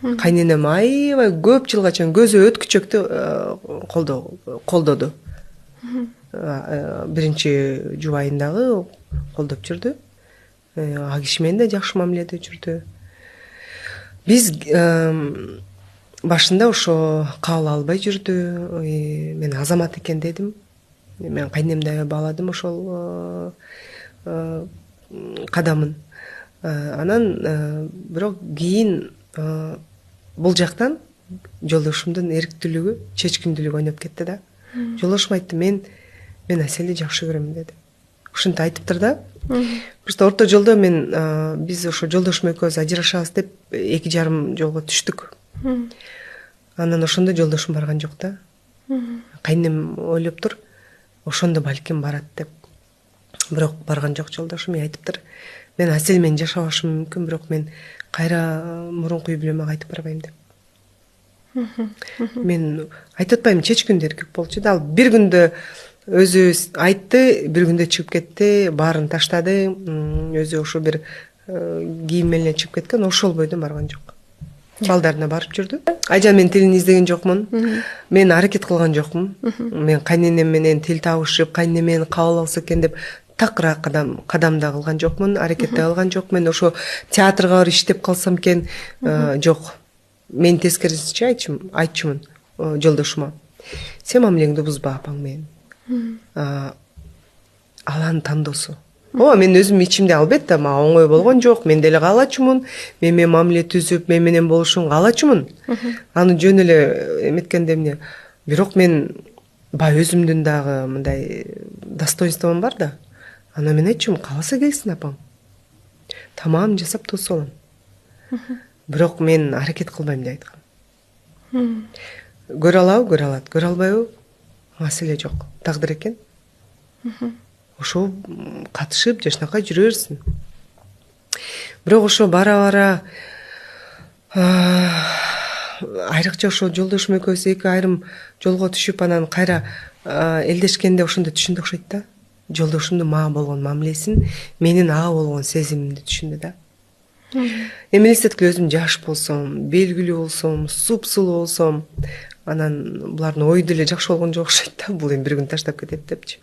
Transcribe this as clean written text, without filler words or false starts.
Кайненем аябай көп жылга чейин көзү өткүчөктү колдоду. Биринчи жубайындагы колдоп жүрдү. А киши менен да жакшы мамиледе жүрдү. Биз башында ошо кабыл албай жүрдү. Мен азамат экен дедим. Мен кайнемди бааладым ошол кадамын. Анан бирок кийин бул жактан жолдошумдун эрктүүлүгү, чечкиндүүлүгү ойноп кетти да. Жолдошум айтты, мен Аселди жакшы көрөм деди. Ушинтип айтыптыр да. Просто орто жолдо биз ошо жолдошум экөөбүз ажырашабыз деп 2,5 жолго түштүк. Анан ошондо жолдошум барган жок да. Кайнем ойлоптур, ошондо балким барат деп. Бирок барган жок жолдошум. Айтыптыр, мен Асел менен жашабашым мүмкүн, бирок мен кайра мурунку үй бүлөмө кайтып барбайм деп. Мен айтып атпайм, чечкиндүү эркек болчу да. Ал бир күндө өзү айтты, бир күндө чыгып кетти, баарын таштады. Өзү ошо бир кийим менен чыгып кеткен, ошол бойдон барган жок. Балдарына барып жүрдү. Айжан, мен тилин издеген жокмун. Мен аракет кылган жокмун. Мен кайненем менен тил табышып, кайненем мени кабыл алса экен деп такыра кадам да кылган жокмун, аракет да кылган жокмун. Ошо театрга барып иштеп калсам экен, жок. Мен тескерисинче айтчумун жолдошума. Сен мамилеңди бузба апаң менен. Аланын тандоосу. Мен өзүм ичимде албетте мага оңой болгон жок. Мен деле каалачумун. Мен менен мамиле түзүп, мен менен болушун каалачумун. Аны жөн эле эметкенде эмне. Бирок мен баягы өзүмдүн дагы мындай достоинством бар да. Аны мен айтчумун, кааласа келсин апаң. Тамам жасап тосуп алам. Бирок мен аракет кылбайм деп айткам. Көрө алабы, көрө алат. Көрө албайбы? Маселе жок. Тагдыр экен. Ошо катышып, жашнакай жүрө берсин. Бирок ошо бара-бара айрыкча ошо жолдошум экөөбүз эки айрым жолго түшүп, анан кайра элдешкенде ошондо түшүндү окшойт да. Жолдошумдун мага болгон мамилесин, менин ага болгон сезимимди түшүндү да. Эми элестеткиле, өзүм жаш болсом, белгилүү болсом, сулуу болсом, анан булардын ою деле жакшы болгон жок окшойт да. Бул эми бир күн таштап кетет депчи.